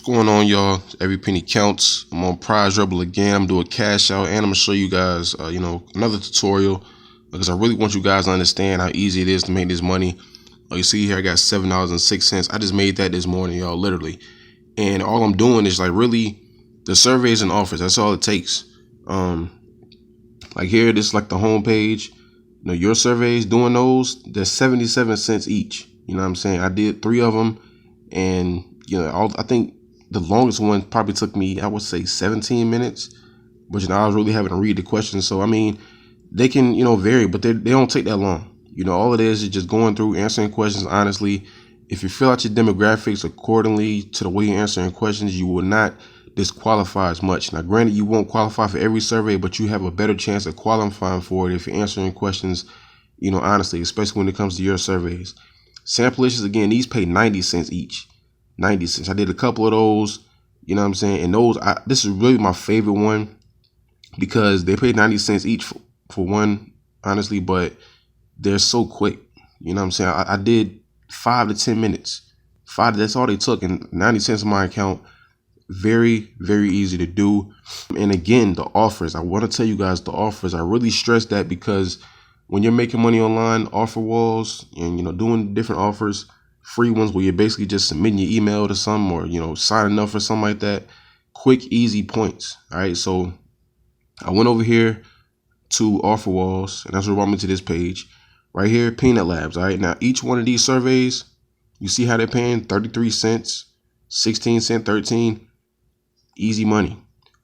going on, y'all? Every penny counts. I'm on Prizerebel again. I'm doing cash out, and I'm gonna show you guys another tutorial, because I really want you guys to understand how easy it is to make this money. You see here I got $7.06. I just made that this morning, y'all, literally. And all I'm doing is like really the surveys and offers. That's all it takes. Like here, this is like the home page. Your surveys, doing those, they're 77 cents each. You know what I'm saying? I did 3 of them, and I think the longest one probably took me, I would say, 17 minutes. But I was really having to read the questions. So I mean, they can vary, but they don't take that long. All it is just going through, answering questions honestly. If you fill out your demographics accordingly to the way you're answering questions, you will not disqualify as much. Now, granted, you won't qualify for every survey, but you have a better chance of qualifying for it if you're answering questions, honestly, especially when it comes to your surveys. Sample issues, again, these pay 90 cents each. 90 cents. I did a couple of those, you know what I'm saying? And those, this is really my favorite one, because they pay 90 cents each for one, honestly, but they're so quick. You know what I'm saying? I did 5 to 10 minutes. That's all they took, and 90 cents in my account. Very, very easy to do. And again, the offers, I want to tell you guys the offers. I really stress that, because when you're making money online, offer walls and doing different offers, free ones where you're basically just submitting your email to some, or signing up for something like that, quick, easy points. All right, so I went over here to offer walls, and that's what brought me to this page right here, Peanut Labs. All right, now each one of these surveys, you see how they're paying 33 cents, 16 cents, 13. Easy money.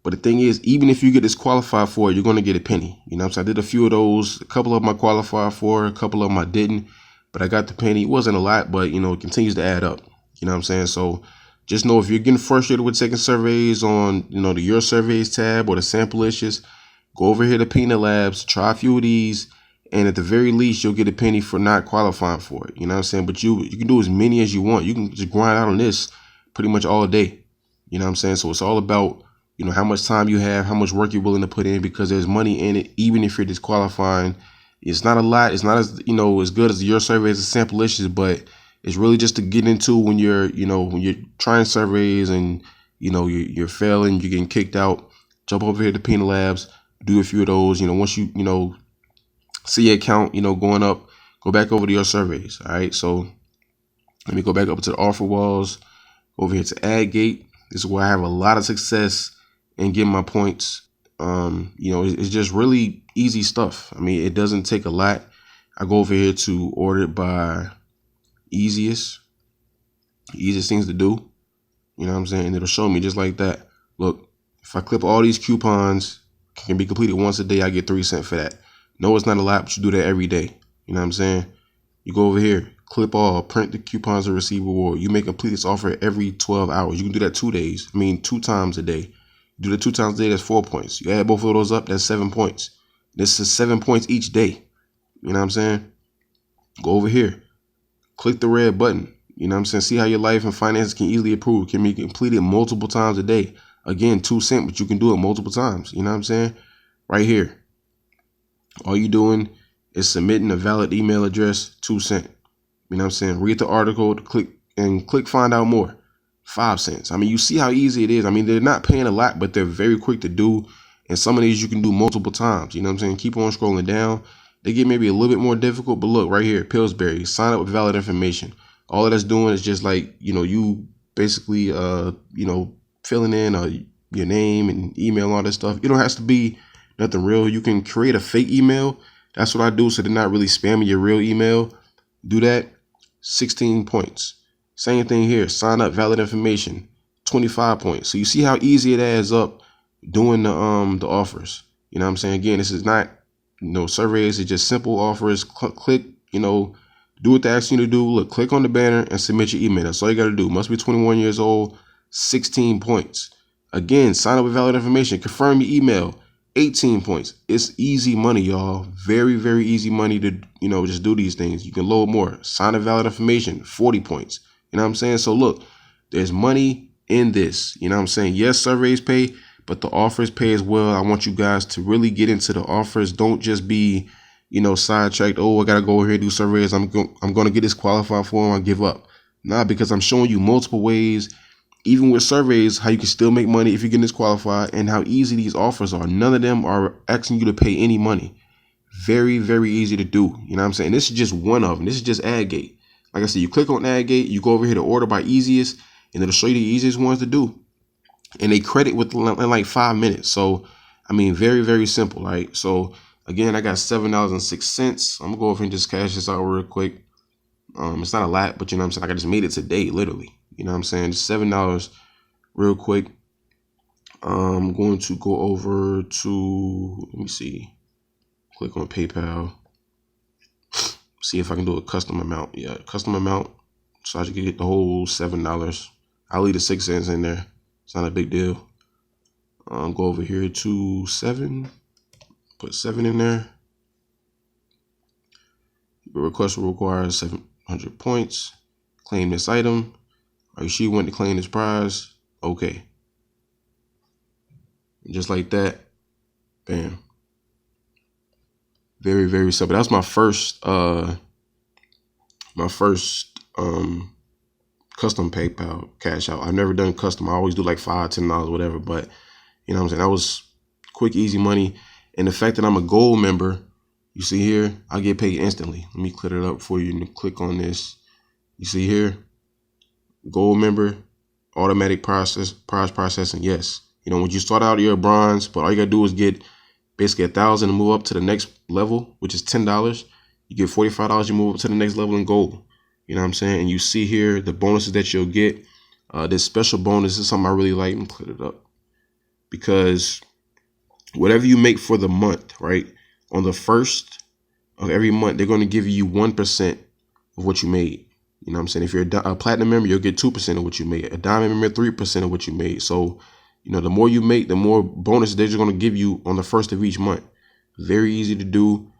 But the thing is, even if you get disqualified for it, you're going to get a penny. You know what I'm saying? I did a few of those. A couple of them I qualified for, a couple of them I didn't, but I got the penny. It wasn't a lot, but it continues to add up. You know what I'm saying? So just know, if you're getting frustrated with taking surveys on the Your Surveys tab or the sample issues, go over here to Peanut Labs, try a few of these, and at the very least, you'll get a penny for not qualifying for it. You know what I'm saying? But you can do as many as you want. You can just grind out on this pretty much all day. You know what I'm saying? So it's all about, how much time you have, how much work you're willing to put in, because there's money in it, even if you're disqualifying. It's not a lot. It's not as, as good as Your Survey as a sample issues, but it's really just to get into when you're, when you're trying surveys and, you're failing, you're getting kicked out. Jump over here to Peanut Labs, do a few of those. Once you, see your account, going up, go back over to Your Surveys. All right. So let me go back up to the offer walls, over here to AdGate. This is where I have a lot of success in getting my points. It's just really easy stuff. I mean, it doesn't take a lot. I go over here to order it by easiest things to do. You know what I'm saying? And it'll show me just like that. Look, if I clip all these coupons, can be completed once a day, I get 3 cents for that. No, it's not a lot, but you do that every day. You know what I'm saying? You go over here, clip all, print the coupons and receive reward. You may complete this offer every 12 hours. You can do that 2 days. 2 times a day. You do that 2 times a day, that's 4 points. You add both of those up, that's 7 points. This is 7 points each day. You know what I'm saying? Go over here, click the red button. You know what I'm saying? See how your life and finances can easily improve. Can be completed multiple times a day. Again, 2 cents, but you can do it multiple times. You know what I'm saying? Right here. All you doing is submitting a valid email address, 2 cents. You know what I'm saying? Read the article, click find out more, 5 cents. You see how easy it is. They're not paying a lot, but they're very quick to do. And some of these you can do multiple times. You know what I'm saying? Keep on scrolling down. They get maybe a little bit more difficult, but look right here, Pillsbury, sign up with valid information. All that's doing is just like, you basically, filling in your name and email, all that stuff. It don't have to be nothing real. You can create a fake email. That's what I do, so they're not really spamming your real email. Do that, 16 points. Same thing here, sign up, valid information, 25 points. So you see how easy it adds up doing the offers. You know what I'm saying? Again, this is not surveys, it's just simple offers. Click, do what they ask you to do. Look, click on the banner and submit your email. That's all you got to do. Must be 21 years old, 16 points. Again, sign up with valid information, confirm your email, 18 points. It's easy money, y'all. Very, very easy money to, just do these things. You can load more. Sign a valid information, 40 points. You know what I'm saying? So look, there's money in this. You know what I'm saying? Yes, surveys pay, but the offers pay as well. I want you guys to really get into the offers. Don't just be, sidetracked. Oh, I got to go over here and do surveys. I'm going to get disqualified for them. I'll give up. Nah, because I'm showing you multiple ways even with surveys, how you can still make money if you get disqualified, and how easy these offers are. None of them are asking you to pay any money. Very, very easy to do. You know what I'm saying? This is just one of them. This is just AdGate. Like I said, you click on AdGate, you go over here to order by easiest, and it'll show you the easiest ones to do. And they credit within like 5 minutes. So, I mean, very, very simple. Right? So, again, I got $7.06. I'm gonna go over and just cash this out real quick. It's not a lot, but you know what I'm saying? Like I just made it today, literally. You know what I'm saying? Just $7 real quick. I'm going to go over to, let me see. Click on PayPal. See if I can do a custom amount. Yeah, custom amount. So I should get the whole $7. I'll leave the 6 cents in there. It's not a big deal. Go over here to 7. Put 7 in there. The request will require 700 points. Claim this item. Are you sure you want to claim this prize? Okay. And just like that. Bam. Very, very simple. That's my first custom PayPal cash out. I've never done custom. I always do like $5, $10, whatever. But you know what I'm saying? That was quick, easy money. And the fact that I'm a gold member, you see here, I get paid instantly. Let me clear it up for you and click on this. You see here, gold member, automatic prize processing. Yes. You know, when you start out, you're a bronze, but all you gotta do is get basically 1,000 to move up to the next level, which is $10. You get $45, you move up to the next level in gold. You know what I'm saying? And you see here the bonuses that you'll get. This special bonus is something I really like. And clear it up, because whatever you make for the month, right, on the 1st of every month, they're going to give you 1% of what you made. You know what I'm saying? If you're a platinum member, you'll get 2% of what you made. A diamond member, 3% of what you made. So, you know, the more you make, the more bonuses they're just going to give you on the 1st of each month. Very easy to do.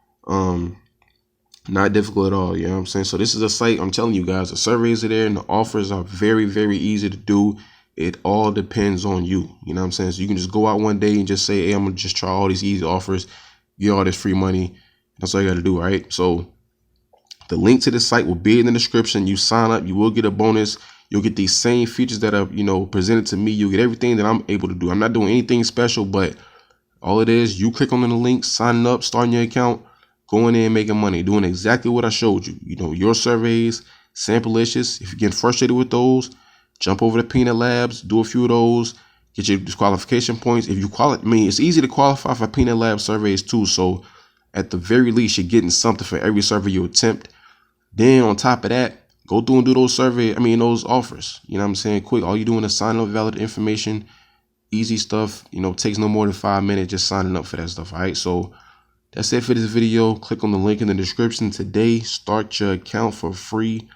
Not difficult at all. You know what I'm saying? So this is a site, I'm telling you guys, the surveys are there and the offers are very, very easy to do. It all depends on you. You know what I'm saying? So you can just go out one day and just say, hey, I'm going to just try all these easy offers, get all this free money. That's all you got to do, right? So the link to the site will be in the description. You sign up, you will get a bonus. You'll get these same features that are, you know, presented to me. You'll get everything that I'm able to do. I'm not doing anything special, but all it is, you click on the link, signing up, starting your account, going in, making money, doing exactly what I showed you. You know, your surveys, Samplicious. If you're getting frustrated with those, jump over to Peanut Labs, do a few of those, get your disqualification points. If you qualify, I mean, it's easy to qualify for Peanut Lab surveys too. So at the very least, you're getting something for every survey you attempt. Then on top of that, go through and do those those offers. You know what I'm saying? Quick. All you're doing is sign up, valid information, easy stuff. You know, takes no more than 5 minutes just signing up for that stuff. All right. So that's it for this video. Click on the link in the description today. Start your account for free.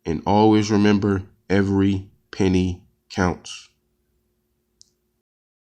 And always remember, every penny counts.